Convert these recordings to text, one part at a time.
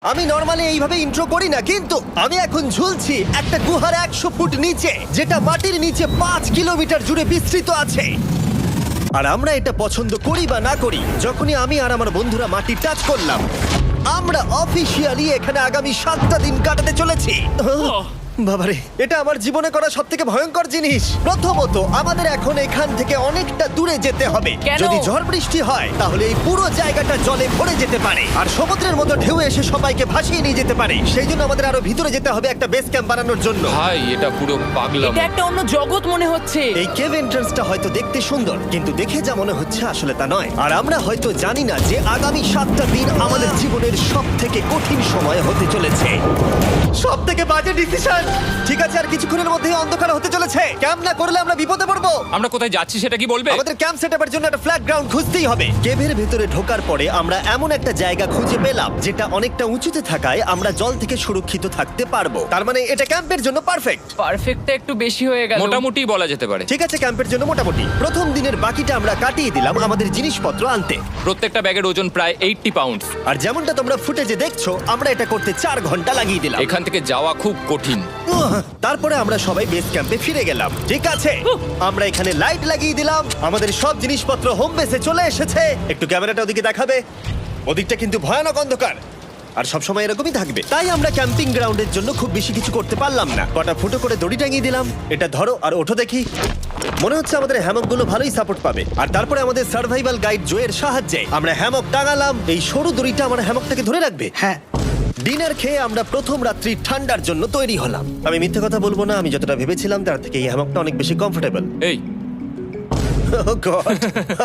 আমি নরমালি এইভাবে ইন্ট্রো করি না, কিন্তু আমি এখন ঝুলছি একটা গুহার 100 ফুট নিচে, যেটা মাটির নিচে 5 কিলোমিটার জুড়ে বিস্তৃত আছে। আর আমরা এটা পছন্দ করি বা না করি, যখনই আমি আর আমার বন্ধুরা মাটি টাচ করলাম, আমরা অফিসিয়ালি এখানে আগামী 7টা দিন কাটাতে চলেছি। বাবারে, এটা আমার জীবনে করা সবথেকে ভয়ঙ্কর জিনিস। প্রথমত, আমাদের এখন এখান থেকে অনেকটা দূরে যেতে হবে। কেন? যদি ঝড় বৃষ্টি হয় তাহলে এই পুরো জায়গাটা জলে ভরে যেতে পারে, আর সমুদ্রের মতো ঢেউ এসে সবাইকে ভাসিয়ে নিয়ে যেতে পারে। সেই জন্য আমাদের আরো ভিতরে যেতে হবে একটা বেস ক্যাম্প বানানোর জন্য। ভাই এটা পুরো পাগলাম। এটা একটা অন্য জগৎ মনে হচ্ছে। এই কেভ এন্ট্রান্সটা হয়তো দেখতে সুন্দর, কিন্তু দেখে যা মনে হচ্ছে আসলে তা নয়। আর আমরা হয়তো জানি না যে আগামী 7টা দিন আমাদের জীবনের সব থেকে কঠিন সময় হতে চলেছে। সব থেকে বাজে ডিসিশন। ঠিক আছে, আর কিছুক্ষণের মধ্যেই অন্ধকার হতে চলেছে। ক্যাম্প না করলে আমরা বিপদে পড়বো। আমরা কোথায় যাচ্ছি সেটা কি বলবে? আমাদের ক্যাম্প সেটআপের জন্য একটা ফ্ল্যাট গ্রাউন্ড খুঁজতেই হবে। কেভের ভেতরে ঢোকার পরে আমরা এমন একটা জায়গা খুঁজে পেলাম যেটা অনেকটা উঁচুতে থাকায় আমরা জল থেকে সুরক্ষিত থাকতে পারবো। তার মানে এটা ক্যাম্পের জন্য পারফেক্ট। পারফেক্টটা একটু বেশি হয়ে গেল। মোটামুটি বলা যেতে পারে। ঠিক আছে, ক্যাম্পের জন্য মোটামুটি। প্রথম দিনের বাকিটা আমরা কাটিয়ে দিলাম আমাদের জিনিসপত্র আনতে। প্রত্যেকটা ব্যাগের ওজন প্রায় 80 পাউন্ড। আর যেমনটা তোমরা ফুটেজে দেখছো, আমরা এটা করতে 4 ঘন্টা লাগিয়ে দিলাম। এখান থেকে যাওয়া খুব কঠিন। তারপরে আমরা সবাই বেস ক্যাম্পে ফিরে গেলাম। ঠিক আছে, আমরা এখানে লাইট লাগিয়ে দিলাম। আমাদের সব জিনিসপত্র হোম বেসে চলে এসেছে। একটু ক্যামেরাটা ওদিকে দেখাবে? ওদিকটা কিন্তু ভয়ানক অন্ধকার, আর সবসময় এরকমই থাকবে। তাই আমরা ক্যাম্পিং গ্রাউন্ডের জন্য খুব বেশি কিছু করতে পারলাম না। কটা ফুটো করে দড়ি টাঙিয়ে দিলাম। এটা ধরো আর ওঠো দেখি। মনে হচ্ছে আমাদের হ্যামকগুলো ভালোই সাপোর্ট পাবে। আর তারপরে আমাদের সার্ভাইভাল গাইড জোয়ের সাহায্যে আমরা হ্যামক টাঙালাম। এই সরু দড়িটা আমার হ্যামকটাকে ধরে রাখবে। হ্যাঁ। ডিনার খেয়ে আমরা প্রথম রাত্রি ঠান্ডার জন্য তৈরি হলাম। আমি মিথ্যে কথা বলবো না, আমি যতটা ভেবেছিলাম তার থেকে এই হ্যামকটা অনেক বেশি কমফোর্টেবল। এই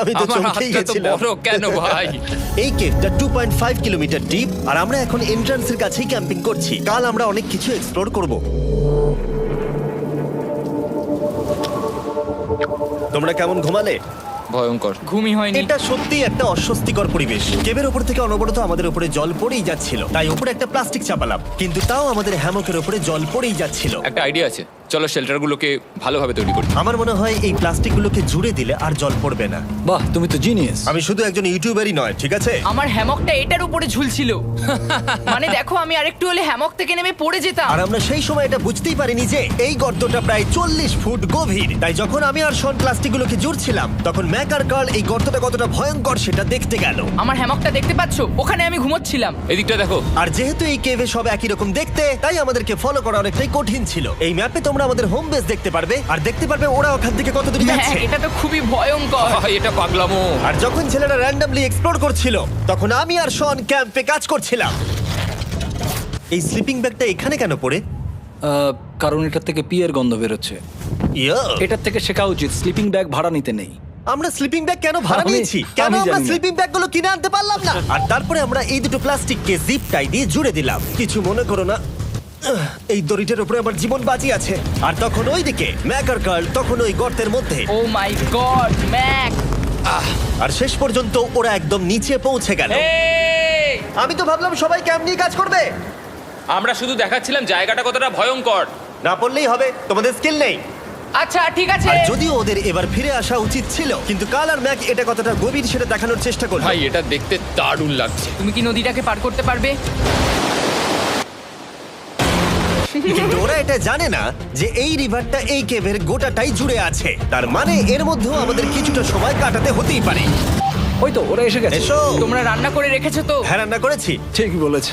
আমি তো আমার চমকেই হাতটা তো গেছিলাম। বড় কেন ভাই? এই কেভটা 2.5 কিলোমিটার ডিপ, আর আমরা এখন এন্ট্রান্সের কাছেই ক্যাম্পিং করছি। কাল আমরা অনেক কিছু এক্সপ্লোর করব। তোমরা কেমন ঘুমালে? ভয়ঙ্কর। ঘুমই হয়নি। এটা সত্যি একটা অস্বস্তিকর পরিবেশ। কেবের উপর থেকে অনবরত আমাদের উপরে জল পড়েই যাচ্ছিল, তাই উপরে একটা প্লাস্টিক চাপালাম, কিন্তু তাও আমাদের হ্যামকের উপরে জল পড়েই যাচ্ছিল। একটা আইডিয়া আছে, চলো শেল্টারগুলোকে ভালোভাবে তৈরি করি। আমার মনে হয় এই প্লাস্টিকগুলোকে জুড়ে দিলে আর জল পড়বে না। বাহ, তুমি তো জিনিয়াস। আমি শুধু একজন ইউটিউবারই নয়, ঠিক আছে? আমার হ্যামকটা এটার উপরে ঝুলছিল। মানে দেখো, আমি আরেকটু হলে হ্যামক থেকে নেমে পড়ে যেতাম। আর আমরা সেই সময় এটা বুঝতেই পারিনি যে এই গর্তটা প্রায় 40 ফুট গভীর। তাই যখন আমি আর শন প্লাস্টিকগুলোকে জুড়ছিলাম, তখন ম্যাক আর কার্ল এই গর্তটা কতটা ভয়ঙ্কর সেটা দেখতে গেল। আমার হ্যামকটা দেখতে পাচ্ছো? ওখানে আমি ঘুমোচ্ছিলাম। এদিকটা দেখো। আর যেহেতু এই কেভে সব একই রকম দেখতে, তাই আমাদেরকে ফলো করা অনেকটাই কঠিন ছিল। এই ম্যাপে তোমরা আমাদের হোম বেস দেখতে পারবে, আর দেখতে পারবে ওরা ওখান থেকে কত দূরে হ্যাঁ, যাচ্ছে। এটা তো খুবই ভয়ঙ্কর। ভাই এটা পাগলামো। আর যখন ছেলেরা র্যান্ডমলি এক্সপ্লোর করছিল, তখন আমি আর শন ক্যাম্পে কাজ করছিলাম। এই স্লিপিং ব্যাগটা এখানে কেন পড়ে? কারণ এটার থেকে পিয়ের গন্ধ বেরোচ্ছে। ইয়া, এটার থেকে শেখা উচিত স্লিপিং ব্যাগ ভাড়া নিতে নেই। আমরা স্লিপিং ব্যাগ কেন ভাড়া আমি- নিয়েছি? কেন আমি আমরা জানি না। স্লিপিং ব্যাগগুলো কিনে আনতে পারলাম না? আর তারপরে আমরা এই দুটো প্লাস্টিককে জিপ টাই দিয়ে জুড়ে দিলাম। কিছু মনে করো না, এই দড়িটার উপরে আমার জীবন বাজি আছে। আর তখন ওইদিকে ম্যাক আর কার্ল তখন ওই গর্তের মধ্যে। ও মাই গড, ম্যাক! আর শেষ পর্যন্ত ওরা একদম নিচে পৌঁছে গেল। এই! আমি তো ভাবলাম সবাই ক্যাম্প নিয়ে কাজ করবে। আমরা শুধু দেখাচ্ছিলাম জায়গাটা কতটা ভয়ঙ্কর। না পড়লেই হবে, তোমাদের স্কিল নেই। আচ্ছা ঠিক আছে। আর যদিও ওদের এবার ফিরে আসা উচিত ছিল, কিন্তু কাল আর ম্যাক এটা কতটা গভীর সেটা দেখানোর চেষ্টা করলো। ভাই এটা দেখতে দারুণ লাগছে। তুমি কি নদীটাকে পার করতে পারবে? কিন্তু ওরা এটা জানে না যে এই রিভারটা এই কেভের গোটাটাই জুড়ে আছে। তার মানে এর মধ্যেও আমাদের কিছুটা সময় কাটাতে হতেই পারে। ওই তো ওরা এসে গেছে। এসো। তোমরা রান্না করে রেখেছো তো? হ্যাঁ, রান্না করেছি। ঠিক বলেছ।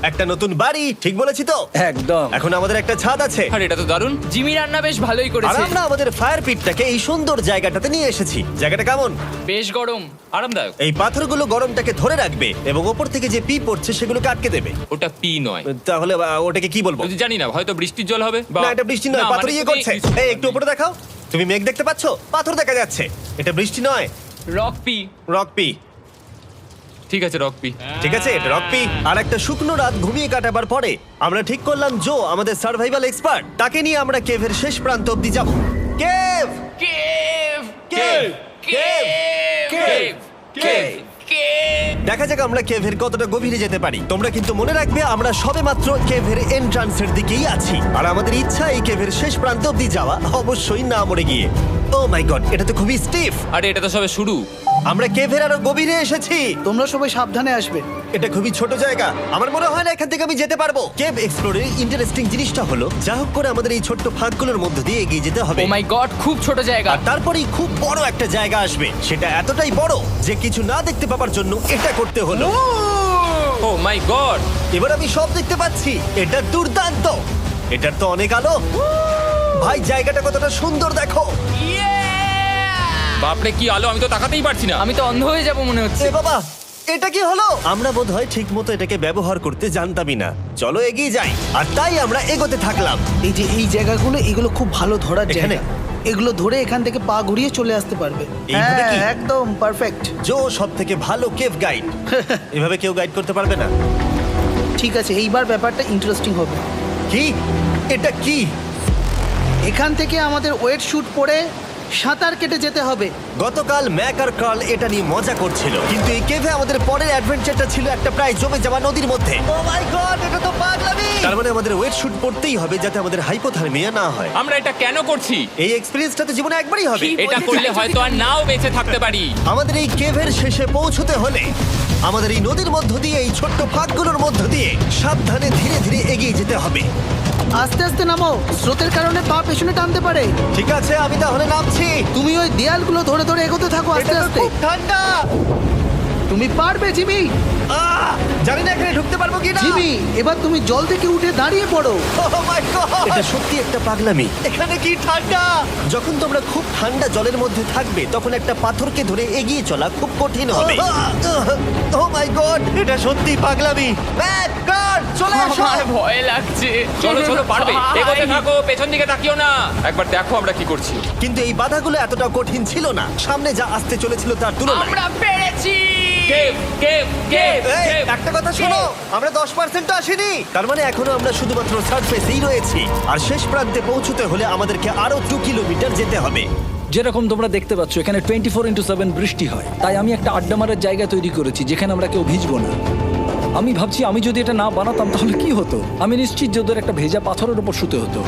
একটা নতুন বাড়ি, ঠিক বলেছি তো? একদম। এখন আমাদের একটা ছাদ আছে। আর এটা তো দারুণ। জিমি রান্না বেশ ভালোই আর করেছে। আমরা আমাদের ফায়ার পিটটাকে এই সুন্দর জায়গাটাতে নিয়ে এসেছি। জায়গাটা কেমন? বেশ গরম। আরামদায়ক। এই পাথরগুলো গরমটাকে ধরে রাখবে এবং ওপর থেকে যে পি পড়ছে সেগুলোকে আটকে দেবে। ওটা পি নয়। তাহলে ওটাকে কি বলবো? যদি জানি না, হয়তো বৃষ্টির জল হবে। না, এটা বৃষ্টি নয়, না, পাথর মানে ইয়ে তুমি- করছে। এই একটু উপরে দেখাও। তুমি মেঘ দেখতে পাচ্ছো? পাথর দেখা যাচ্ছে। এটা বৃষ্টি নয়, রক পি। Rock P. ঠিক আছে, রক পি। ঠিক আছে, এটা রক পি। আর একটা শুকনো রাত ঘুমিয়ে কাটাবার পরে আমরা ঠিক করলাম জো আমাদের সার্ভাইভাল এক্সপার্ট, তাকে নিয়ে আমরা কেভের শেষ প্রান্ত অব্দি যাব। Cave, cave! Cave, cave, cave! Cave. Cave! দেখা যাক আমরা কেভের কতটা গভীরে যেতে পারি। তোমরা কিন্তু মনে রাখবে আমরা সবেমাত্র কেভের এন্ট্রান্সের দিকেই আছি, আর আমাদের ইচ্ছা এই কেভের শেষ প্রান্ত অব্দি যাওয়া, অবশ্যই না মরে গিয়ে। ও মাই গড, এটা তো খুবই স্টিফ। আরে এটা তো সবে শুরু। আমরা কেভের আরো গভীরে এসেছি। তোমরা সবাই সাবধানে আসবে। এটা খুবই ছোট জায়গা, আমার মনে হয় না এখান থেকে আমি যেতে পারবো। কেভ এক্সপ্লোরের ইন্টারেস্টিং জিনিসটা হলো যা হোক করে আমাদের এই ছোট্ট ফাঁকগুলোর মধ্য দিয়ে এগিয়ে যেতে হবে। ও মাই গড, খুব ছোট জায়গা। আর তারপরেই খুব বড় একটা জায়গা আসবে, সেটা এতটাই বড় যে কিছু না দেখতে পাওয়ার জন্য এটা করতে হলো। ও মাই গড! এবার আমি সব দেখতে পাচ্ছি, এটা দুর্দান্ত। এটার তো অনেক আলো। ভাই জায়গাটা কতটা সুন্দর দেখো। বাপরে কি আলো, আমি তো তাকাতেই পারছি না। আমি তো অন্ধ হয়ে যাব মনে হচ্ছে। এ বাবা, এটা কি হলো? আমরা বোধহয় ঠিক মতো এটাকে ব্যবহার করতে জানতামই না। চলো এগিয়ে যাই। আর তাই আমরা এগোতে থাকলাম। এই যে এই জায়গাগুলো, এগুলো খুব ভালো ধরার এখানে? জায়গা। এগুলো ধরে এখান থেকে পা ঘুরিয়ে চলে আসতে পারবে। এইভাবে কি? হ্যাঁ, একদম পারফেক্ট। জো সব থেকে ভালো কেভ গাইড। এভাবে কেউ গাইড করতে পারবে না। ঠিক আছে, এইবার ব্যাপারটা ইন্টারেস্টিং হবে। কি? এটা কি? এখান থেকে আমাদের ওয়েট শুট পরে সাঁতার কেটে যেতে হবে। গতকাল ম্যাক আর কার্ল এটা নিয়ে মজা করছিল, কিন্তু এই কেভে আমাদের পরের অ্যাডভেঞ্চারটা ছিল একটা প্রায় জমে যাওয়া নদীর মধ্যে। ও মাই গড, এটা তো পাগলামি! তার মানে আমাদের ওয়েট শুট পড়তেই হবে যাতে আমাদের হাইপোথার্মিয়া না হয়। আমরা এটা কেন করছি? এই এক্সপেরিয়েন্সটা তো জীবনে একবারই হবে। এটা করলে হয়তো আর নাও বেঁচে থাকতে পারি। আমাদের এই কেভের শেষে পৌঁছতে হলে আমাদের এই নদীর মধ্য দিয়ে, এই ছোট্ট ফাঁকগুলোর মধ্য দিয়ে সাবধানে ধীরে ধীরে এগিয়ে যেতে হবে। আস্তে আস্তে নামো, স্রোতের কারণে পা পেছনে টানতে পারে। ঠিক আছে, আমি তাহলে নামছি। তুমি ওই দেয়ালগুলো ধরে ধরে এগোতে থাকো আস্তে এটা তো আস্তে। খুব ঠান্ডা। তুমি পারবে জিমি। জানি না এখানে ঢুকতে পারবো কি না। জিমি, এবার তুমি জল থেকে উঠে দাঁড়িয়ে পড়ো। এটা সত্যি একটা পাগলামি। এখানে কি ঠান্ডা! যখন তোমরা খুব ঠান্ডা জলের মধ্যে থাকবে তখন একটা পাথরকে ধরে এগিয়ে চলা খুব কঠিন হবে। ও মাই গড, এটা সত্যি পাগলামি। ম্যাক, কার, চলে এসো। আমার ভয় লাগছে। চলো চলো, পারবে। ভাই। এগোতে থাকো, পেছন দিকে তাকিও না। একবার দেখো আমরা কি করছি। কিন্তু এই বাধাগুলো এতটা কঠিন ছিল না সামনে যা আসতে চলেছিল তার তুলনায়। আমরা পেরেছি। কেভ কেভ কেভ এই, কেভ। একটা কথা শোনো, আমরা 10% আসিনি। তার মানে এখনো আমরা শুধুমাত্র সার্ফেসেই রয়েছি, আর শেষ প্রান্তে পৌঁছতে হলে আমাদেরকে আরো 2 কিলোমিটার যেতে হবে। যেরকম তোমরা দেখতে পাচ্ছ এখানে 24/7 বৃষ্টি হয়, তাই আমি একটা আড্ডা মারার জায়গা তৈরি করেছি যেখানে আমরা কেউ ভিজবো না। আমি ভাবছি আমি যদি এটা না বানাতাম তাহলে কি হতো। আমি নিশ্চিত যে ওদের একটা ভেজা পাথরের উপর শুতে হতো।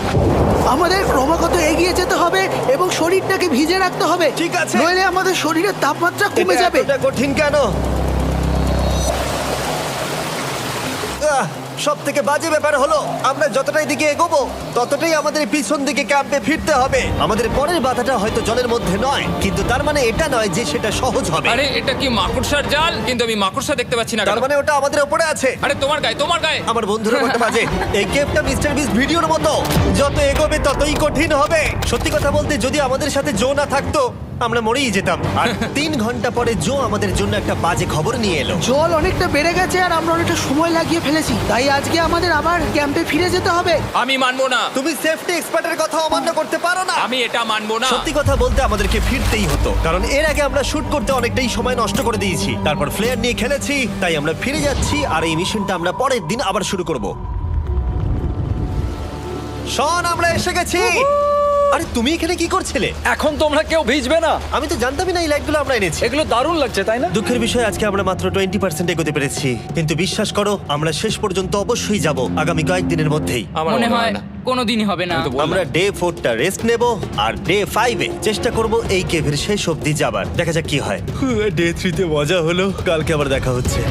আমাদের ক্রমাগত এগিয়ে যেতে হবে এবং শরীরটাকে ভিজে রাখতে হবে। ঠিক আছে। নইলে আমাদের শরীরের তাপমাত্রা কমে এটা যাবে। এতটা কঠিন কেন? সব থেকে বাজে ব্যাপার হলো আমরা যতটাই দিকে এগোবো ততটাই আমাদের পিছন দিকে ক্যাম্পে ফিরতে হবে। আমাদের পরের বাধাটা হয়তো জলের মধ্যে নয়, কিন্তু তার মানে এটা নয় যে সেটা সহজ হবে। আরে এটা কি মাকড়সার জাল? কিন্তু আমি মাকড়সা দেখতে পাচ্ছি না। তার কেন? মানে ওটা আমাদের উপরে আছে। আরে তোমার গায়ে, তোমার গায়ে। আমার বন্ধুরা বলতে বাজে। এই গেমটা মিস্টার বিস ভিডিওর মতো, যত এগোবে ততই কঠিন হবে। সত্যি কথা বলতে যদি আমাদের সাথে জো না থাকতো আমরা মরেই যেতাম। আর 3 ঘন্টা পরে জো আমাদের জন্য একটা বাজে খবর নিয়ে এলো। জল অনেকটা বেড়ে গেছে আর আমরা অনেকটা সময় লাগিয়ে ফেলেছি, তাই আজকে আমাদের আবার ক্যাম্পে ফিরে যেতে হবে। আমি মানবো না। তুমি সেফটি এক্সপার্টের কথা অমান্য করতে পারো না। আমি এটা মানবো না। সত্যি কথা বলতে আমাদেরকে ফিরতেই হতো, কারণ এর আগে আমরা শুট করতে অনেকটাই সময় নষ্ট করে দিয়েছি। তারপর ফ্লেয়ার নিয়ে খেলেছি, তাই আমরা ফিরে যাচ্ছি আর এই মিশনটা আমরা পরের দিন আবার শুরু করব। শন, আমরা এসে গেছি। আরে তুমি এখানে কি করছিলে? এখন তোমরা কেউ ভিজবে না। আমি তো জানতামই না এই লাইটগুলো আমরা এনেছি। এগুলো দারুণ লাগছে তাই না? দুঃখের বিষয় আজকে আমরা মাত্র 20% এগোতে পেরেছি, কিন্তু বিশ্বাস করো আমরা শেষ পর্যন্ত অবশ্যই যাব আগামী কয়েকদিনের মধ্যেই। আমার মনে হয় না। কোনোদিনই হবে না। আমি তো বললাম। আমরা ডে 4টা রেস্ট নেব আর ডে 5-এ চেষ্টা করব এই কেভের শেষ অবধি যাবার। দেখা যাক কি হয়। ডে 3-তে মজা হলো, কালকে আবার দেখা হচ্ছে।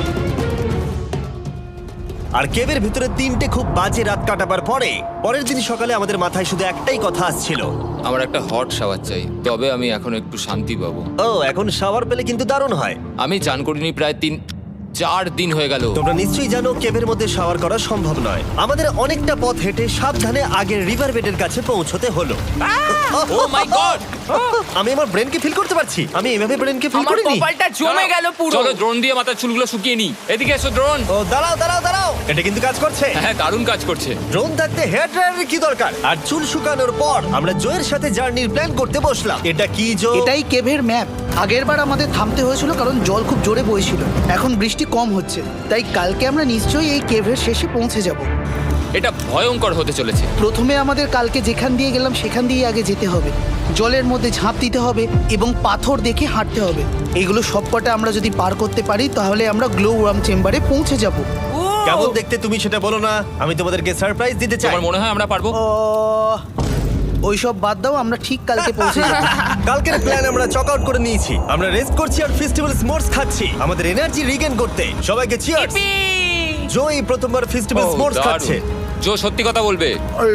আর কেভের ভিতরে 3টে খুব বাজে রাত কাটাবার পরে পরের দিন সকালে আমাদের মাথায় শুধু একটাই কথা আসছিল, আমার একটা হট শাওয়ার চাই, তবে আমি এখন একটু শান্তি পাবো। ও এখন শাওয়ার পেলে কিন্তু দারুণ হয়। আমি চান করিনি প্রায় 3-4 দিন হয়ে গেল। তোমরা নিশ্চয়ই জানো কেভের মধ্যে শাওয়ার করা সম্ভব নয়। আমাদের অনেকটা পথ হেঁটে সাবধানে আগের রিভার বেডের কাছে পৌঁছতে হলো। ও মাই গড! আমি আমার ব্রেনকে ফিল করতে পারছি। আমি এভাবে ব্রেনকে ফিল আমার করিনি। কপালটা জমে গেল পুরো। চলো ড্রোন দিয়ে মাথার চুলগুলো শুকিয়ে নি। এদিকে এসো ড্রোন। ও দাঁড়াও দাঁড়াও দাঁড়াও, এটা কিন্তু কাজ করছে। হ্যাঁ, দারুণ কাজ করছে। ড্রোন থাকতে হেয়ার ড্রায়ারের কি দরকার? আর চুল শুকানোর পর আমরা জোয়ের সাথে জার্নির প্ল্যান করতে বসলাম। এটা কি জো? এটাই কেভের ম্যাপ। আগেরবার আমাদের থামতে হয়েছিল কারণ জল খুব জোরে বইছিল। এখন বৃষ্টি কম হচ্ছে, তাই কালকে আমরা নিশ্চয়ই এই কেভের শেষে পৌঁছে যাব। এটা ভয়ঙ্কর হতে চলেছে। প্রথমে আমাদের কালকে যেখান দিয়ে গেলাম সেখান দিয়ে আগে যেতে হবে। জলের মধ্যে ঝাঁপ দিতে হবে এবং পাথর দেখে হাঁটতে হবে। এগুলো সবকটা আমরা যদি পার করতে পারি তাহলে আমরা গ্লো ওয়ার্ম চেম্বারে পৌঁছে যাব। কেমন দেখতে তুমি সেটা বলো না, আমি তোমাদেরকে সারপ্রাইজ দিতে চাই। তোমার মনে হয় আমরা পারবো? ওইসব বাদ দাও, আমরা ঠিক কালকে পৌঁছে যাবো। কালকের প্ল্যান আমরা চক আউট করে নিয়েছি। আমরা রেস্ট করছি আর ফেস্টিভ্যাল স্মোর্টস খাচ্ছি আমাদের এনার্জি রিগেন করতে। সবাইকে চিয়ার্স। Yippee! জো এই প্রথমবার ফেস্টিভ্যাল স্মোর্টস খাচ্ছে। জো সত্যি কথা বলবে।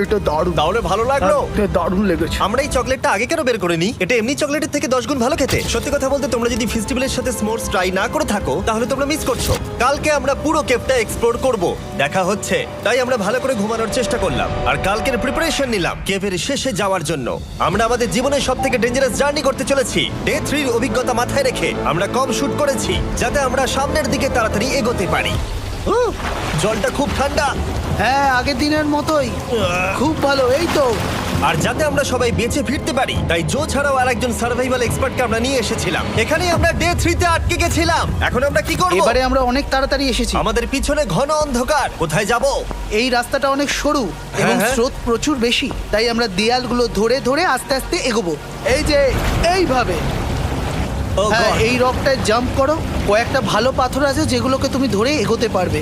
এটা দারুণ, তাহলে ভালো লাগলো? দারুণ লেগেছে। আমরা এই চকলেটটা আগে কেন বের করিনি? এটা এমনি চকলেটের থেকে 10 গুণ ভালো খেতে। সত্যি কথা বলতে তোমরা যদি ফেস্টিভ্যালের সাথে স্মোর্টস ট্রাই না করে থাকো তাহলে তোমরা মিস করছো। কালকে আমরা পুরো কেভটা এক্সপ্লোর করব, দেখা হচ্ছে। তাই আমরা ভালো করে ঘুমানোর চেষ্টা করলাম আর কালকের প্রিপারেশন নিলাম কেভের শেষে যাওয়ার জন্য। আমরা আমাদের জীবনের সবথেকে ডেঞ্জারাস জার্নি করতে চলেছি। ডে 3 এর অভিজ্ঞতা মাথায় রেখে আমরা কম শুট করেছি যাতে আমরা সামনের দিকে তাড়াতাড়ি এগোতে পারি। জলটা খুব ঠান্ডা হ্যাঁ, আগের দিনের মতোই খুব ভালো। এই তো আর যাতে আমরা সবাই বেঁচে ফিরতে পারি তাই জো ছাড়াও আরেকজন সার্ভাইভাল এক্সপার্টকে আমরা নিয়ে এসেছিলাম। এখানে আমরা ডে 3 তে আটকে গেছিলাম। এখন আমরা কি করব? এবারে আমরা অনেক তাড়াতাড়ি এসেছি। আমাদের পিছনে ঘন অন্ধকার, কোথায় যাব? এই রাস্তাটা অনেক সরু এবং হ্যাঁ। স্রোত প্রচুর বেশি, তাই আমরা দেয়ালগুলো ধরে ধরে আস্তে আস্তে এগোবো। এই যে এইভাবে। ও হ্যাঁ, God! এই রকটায় জাম্প করো। কয়েকটা ভালো পাথর আছে যেগুলোকে তুমি ধরে এগোতে পারবে।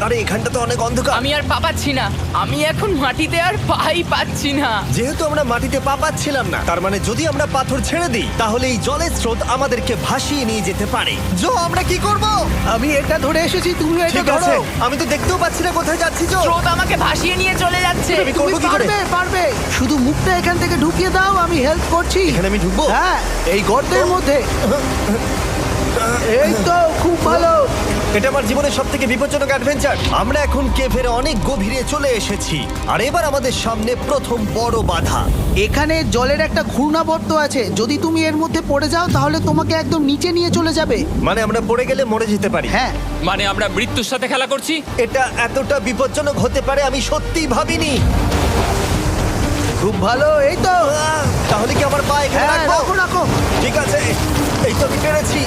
আরে এখানটা তো অনেক অন্ধকার। আমি আর পা পাচ্ছি না, আমি এখন মাটিতে আর পাই পাচ্ছি না। যেহেতু আমরা মাটিতে পা পাচ্ছিলাম না, তার মানে যদি আমরা পাথর ছেড়ে দিই তাহলে এই জলের স্রোত আমাদেরকে ভাসিয়ে নিয়ে যেতে পারে। জো, আমরা কি করব? আমি এটা ধরে এসেছি, তুমি এটা ঠিক আছে, ধরো। আমি তো দেখতেও পাচ্ছি না কোথায় যাচ্ছি। জো, স্রোত আমাকে ভাসিয়ে নিয়ে চলে যাচ্ছে। আমি তুমি করবো কি করে? পারবে, পারবে। শুধু মুখটা এখান থেকে ঢুকিয়ে দাও, আমি হেল্প করছি। এখানে আমি ঢুকবো? হ্যাঁ, এই গর্তের মধ্যে। এই তো, খুব ভালো। এটা আমার জীবনের সবথেকে বিপজ্জনক অ্যাডভেঞ্চার। আমরা এখন কেভের অনেক গভীরে চলে এসেছি আর এবার আমাদের সামনে প্রথম বড় বাধা। এখানে জলের একটা ঘূর্ণাবর্ত আছে, যদি তুমি এর মধ্যে পড়ে যাও তাহলে তোমাকে একদম নিচে নিয়ে চলে যাবে। মানে আমরা পড়ে গেলে মরে যেতে পারি। হ্যাঁ, মানে আমরা মৃত্যুর সাথে খেলা করছি। এটা এতটা বিপজ্জনক হতে পারে আমি সত্যিই ভাবিনি। খুব ভালো। এই তো, তাহলে কি আমার পা এখানে হ্যাঁ, রাখবো? রাখো রাখো। ঠিক আছে, এই তো আমি পেরেছি।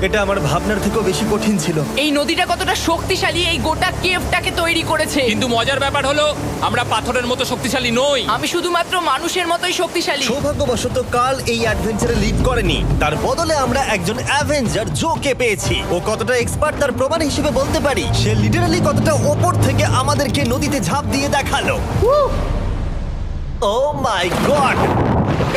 এটা আমার ভাবনার থেকেও বেশি কঠিন ছিল। এই নদীটা কতটা শক্তিশালী এই গোটা কেভটাকে তৈরি করেছে। কিন্তু মজার ব্যাপার হলো আমরা পাথরের মতো শক্তিশালী নই। আমি শুধুমাত্র মানুষের মতোই শক্তিশালী। সৌভাগ্যবশত কাল এই অ্যাডভেঞ্চারে লিড করেনি, তার বদলে আমরা একজন অ্যাভেঞ্জার জোকে পেয়েছি। ও কতটা এক্সপার্ট তার প্রমাণ হিসেবে বলতে পারি। সে লিটারালি কতটা ওপর থেকে আমাদেরকে নদীতে ঝাঁপ দিয়ে দেখালো। ও মাই গড,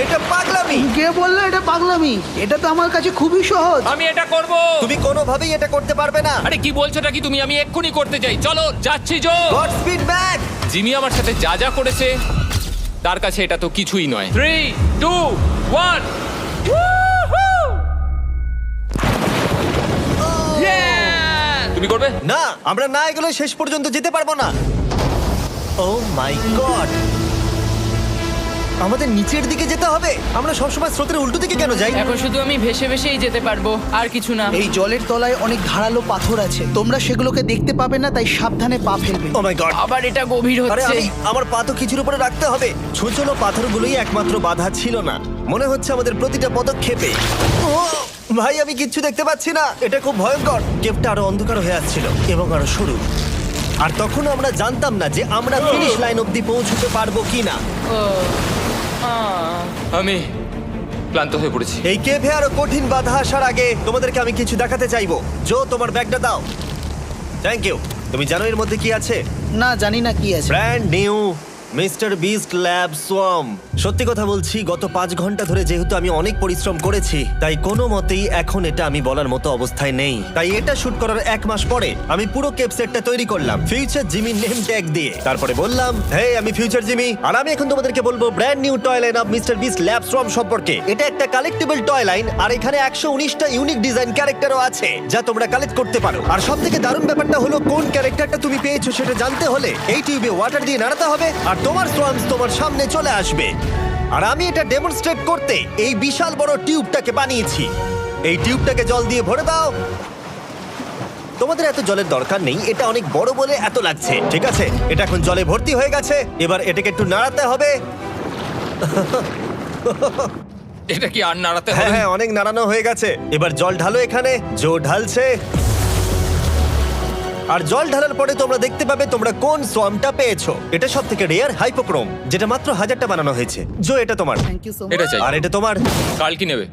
এটা পাগলামি। কে বললো এটা পাগলামি? এটা তো আমার কাছে খুবই সহজ। আমি এটা করব। তুমি কোনোভাবেই এটা করতে পারবে না। আরে কি বলছোটা কি তুমি? আমি এক্ষুনি করতে চাই। চলো যাচ্ছি Joe. God speed back. Jimmy আমার সাথে যা যা করেছে তার কাছে এটা তো কিছুই নয়। 3, 2, 1। তুমি করবে? না, আমরা না এগুলো শেষ পর্যন্ত যেতে পারবো না। ও মাই গড, আমাদের নিচের দিকে যেতে হবে। আমরা সবসময় স্রোতের উল্টো দিকে কেন যাই? এখন শুধু আমি ভেসে ভেসেই যেতে পারবো, আর কিছু না। এই জলের তলায় অনেক ধারালো পাথর আছে, তোমরা সেগুলোকে দেখতে পাবে না, তাই সাবধানে পা ফেলবে। ও মাই গড, আবার এটা গভীর আরে হচ্ছে। আমার পা তো কিছুর উপরে রাখতে হবে। ছোট ছোট পাথরগুলোই একমাত্র বাধা ছিল না, মনে হচ্ছে আমাদের প্রতিটা পদক্ষেপে। ও ভাই, আমি কিচ্ছু দেখতে পাচ্ছি না। এটা খুব ভয়ঙ্কর। কেভটা আরো অন্ধকার হয়ে আসছিল এবং আরো সরু। আর তখন আমরা জানতাম না যে আমরা ফিনিশ লাইন অবধি পৌঁছতে পারবো কিনা। আমি ক্লান্ত হয়ে পড়েছি। এই কেভে আরো কঠিন বাধা আসার আগে তোমাদেরকে আমি কিছু দেখাতে চাইবো। জো, তোমার ব্যাগটা দাও। Thank you. তুমি জানো এর মধ্যে কি আছে? না, জানি না কি আছে। Brand new mister beast lab swamp. সত্যি কথা বলছি, গত 5 ঘন্টা ধরে যেহেতু আমি অনেক পরিশ্রম করেছি, তাই কোনো মতেই এখন এটা আমি বলার মতো অবস্থায় নেই। তাই এটা শুট করার 1 মাস পরে আমি পুরো কেপ সেটটা তৈরি করলাম ফিউচার জিমি নেম ট্যাগ দিয়ে। তারপরে বললাম, হে, আমি ফিউচার জিমি, আর আমি এখন তোমাদেরকে বলবো brand new toy line of mister beast lab swamp সম্পর্কে। এটা একটা কালেক্টেবল টয় লাইন, আর এখানে 119টা ইউনিক ডিজাইন ক্যারেক্টারও আছে যা তোমরা কালেক্ট করতে পারো। আর সবথেকে দারুণ ব্যাপারটা হলো, কোন ক্যারেক্টারটা তুমি পেয়েছো সেটা জানতে হলে এই টিউবে ওয়াটার দিয়ে নাড়াতে হবে আর তোমার সোয়ামস তোমার সামনে চলে আসবে। আর আমি এটা ডেমনস্ট্রেট করতে এই বিশাল বড় টিউবটাকে বানিয়েছি। এই টিউবটাকে জল দিয়ে ভরে দাও। তোমাদের এত জলের দরকার নেই, এটা অনেক বড় বলে এত লাগছে। ঠিক আছে, এটা এখন জলে ভর্তি হয়ে গেছে। এবার এটাকে একটু নাড়াতে হবে। এটা কি আর নাড়াতে হ্যাঁ হবে? হ্যাঁ, অনেক নাড়ানো হয়ে গেছে। এবার জল ঢালো এখানে। জো ঢালছে। আর জল ঢালার পরে তোমরা দেখতে পাবে তোমরা কোন সোয়ামটা পেয়েছো। এটা সবথেকে রেয়ার হাইপোক্রোম, যেটা মাত্র 1000টা বানানো হয়েছে। জো, এটা তোমার। থ্যাংক ইউ সো এটা মাচ। চাই। আর এটা তোমার। কাল কি নেবে?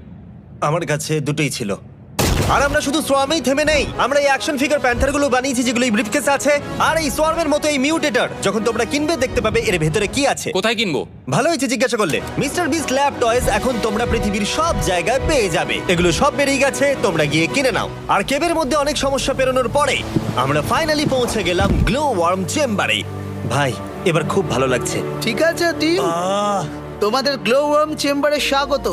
আমার কাছে দুটোই ছিল। আর আমরা শুধু সোয়ামেই থেমে নেই, আমরা এই অ্যাকশন ফিগার প্যান্থার গুলো বানিয়েছি যেগুলো এই ব্রিফকেসে আছে, আর এই সোয়ার্মের মতো এই মিউটেটর। যখন তোমরা কিনবে দেখতে পাবে এর ভেতরে কি আছে। কোথায় কিনবো? ভালো হয়েছে জিজ্ঞাসা করলে। মিস্টার বিস্ট ল্যাব টয়েস এখন তোমরা পৃথিবীর সব জায়গায় পেয়ে যাবে। এগুলো সব বেরিয়ে গেছে, তোমরা গিয়ে কিনে নাও। আর কেবের মধ্যে অনেক সমস্যা পেরোনোর পরে আমরা ফাইনালি পৌঁছে গেলাম গ্লো ওয়ার্ম চেম্বারে। ভাই এবার খুব ভালো লাগছে। ঠিক আছে টিম, তোমাদের গ্লো ওয়ার্ম চেম্বারে স্বাগত।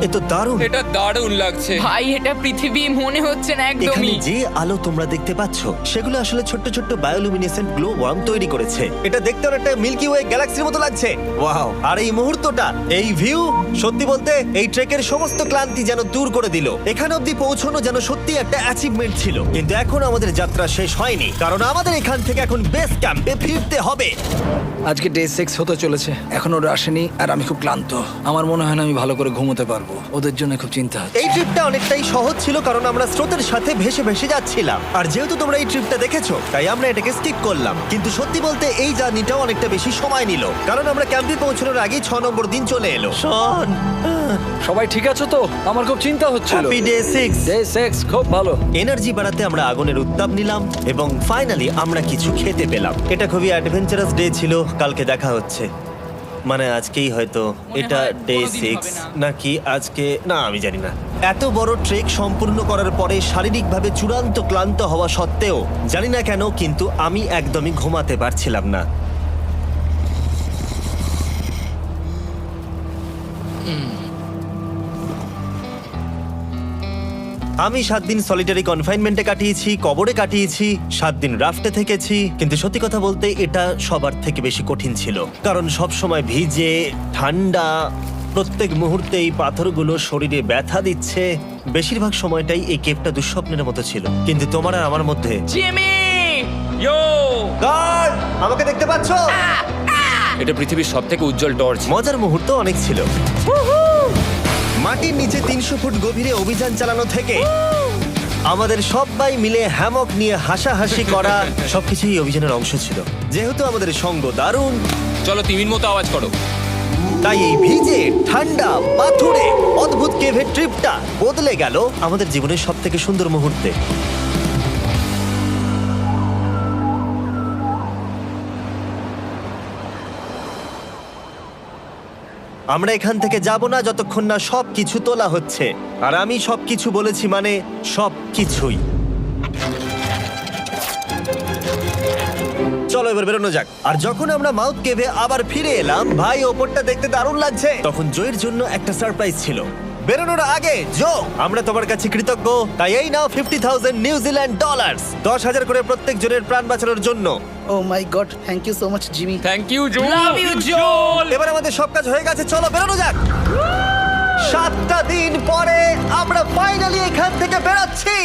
এ তো দারুণ। এটা দারুণ লাগছে। ভাই এটা পৃথিবী মনে হচ্ছে না এখানে একদমই। যে আলো তোমরা দেখতে পাচ্ছ সেগুলো আসলে ছোট্ট ছোট্ট বায়োলুমিনেসেন্ট গ্লো ওয়ার্ম তৈরি করেছে। এটা দেখতে অনেকটা মিল্কি ওয়ে গ্যালাক্সির মতো লাগছে। ওয়াও! আর এই মুহূর্তটা, এই ভিউ, সত্যি বলতে এই ট্রেকের সমস্ত ক্লান্তি যেন দূর করে দিল। এখানে অবধি পৌঁছানো যেন সত্যি একটা অ্যাচিভমেন্ট ছিল। কিন্তু এখন আমাদের যাত্রা শেষ হয়নি, কারণ আমাদের এখান থেকে এখন বেস ক্যাম্পে ফিরতে হবে। আজকে ডে 6 হতে চলেছে, এখনো ওরা আসেনি আর আমি খুব ক্লান্ত। আমার মনে হয় না আমি ভালো করে ঘুমোতে পারবো, ওদের জন্য খুব চিন্তা হচ্ছে। এই ট্রিপটা অনেকটাই সহজ ছিল কারণ আমরা স্রোতের সাথে ভেসে ভেসে যাচ্ছিলাম। আর যেহেতু তোমরা এই ট্রিপটা দেখেছো তাই আমরা এটাকে স্কিপ করলাম। কিন্তু সত্যি বলতে এই জার্নিটাও অনেকটা বেশি সময় নিল, কারণ আমরা ক্যাম্পে পৌঁছানোর আগেই 6 নম্বর দিন চলে এলো। শন, সবাই ঠিক আছে তো? আমার খুব চিন্তা হচ্ছিল। Happy day 6। ডে 6 খুব ভালো। এনার্জি বাড়াতে আমরা আগুনের উত্তাপ নিলাম এবং ফাইনালি আমরা কিছু খেতে পেলাম। এটা খুবই অ্যাডভেঞ্চারাস ডে ছিল। কালকে দেখা হচ্ছে, মানে আজকেই হয়তো। এটা হয় ডে কোনোদিন 6 হবে না। নাকি আজকে, না আমি জানি না। এত বড় ট্রেক সম্পূর্ণ করার পরে শারীরিকভাবে চূড়ান্ত ক্লান্ত হওয়া সত্ত্বেও জানি না কেন কিন্তু আমি একদমই ঘুমাতে পারছিলাম না। আমি 7 দিন সলিটারি কনফাইনমেন্টে কাটিয়েছি, কবরে কাটিয়েছি, 7 দিন রাফটে থেকেছি। কিন্তু সত্যি কথা বলতে এটা সবার থেকে বেশি কঠিন ছিল, কারণ সব সময় ভিজে, ঠান্ডা, প্রত্যেক মুহূর্তে এই পাথরগুলো শরীরে ব্যথা দিচ্ছে। বেশিরভাগ সময়টাই এই কেভটা দুঃস্বপ্নের মতো ছিল। কিন্তু তোমার আর আমার মধ্যে জিমি! ইয়ো! গার্ড, আমাকে দেখতে পাচ্ছ? এটা পৃথিবীর সবথেকে উজ্জ্বল টর্চ। মজার মুহূর্ত অনেক ছিল। মাটির নিচে 300 ফুট গভীরে অভিযান চালানো থেকে আমাদের সবাই মিলে হ্যামক নিয়ে হাসাহাসি করা সবকিছুই এই অভিযানের অংশ ছিল। যেহেতু আমাদের সঙ্গ দারুণ, চলো তিমির মতো আওয়াজ করো। তাই এই ভিজে, ঠান্ডা, পাথুরে অদ্ভুত কেভের ট্রিপটা বদলে গেল আমাদের জীবনের সব থেকে সুন্দর মুহূর্তে। আমরা এখান থেকে যাব না যতক্ষণ না সবকিছু তোলা হচ্ছে। আর আমি সবকিছু বলেছি মানে সবকিছুই। চলো এবার বেরোনো যাক। আর যখন আমরা মাউথ কেভে আবার ফিরে এলাম, ভাই ওপরটা দেখতে দারুণ লাগছে। তখন জয়ের জন্য একটা সারপ্রাইজ ছিল। বেরোনোর আগে জো, আমরা তোমার কাছে কৃতজ্ঞ। তাই এই নাও 50,000 নিউজিল্যান্ড ডলার, 10,000 করে প্রত্যেক জনের প্রাণ বাঁচানোর জন্য। Oh my God, thank you so much Jimmy. Thank you Joel. Love you Joel! এবার আমাদের সব কাজ হয়ে গেছে, চলো বেরোনো যাক। 7টা দিন পরে আমরা ফাইনালি এখান থেকে বেরোচ্ছি।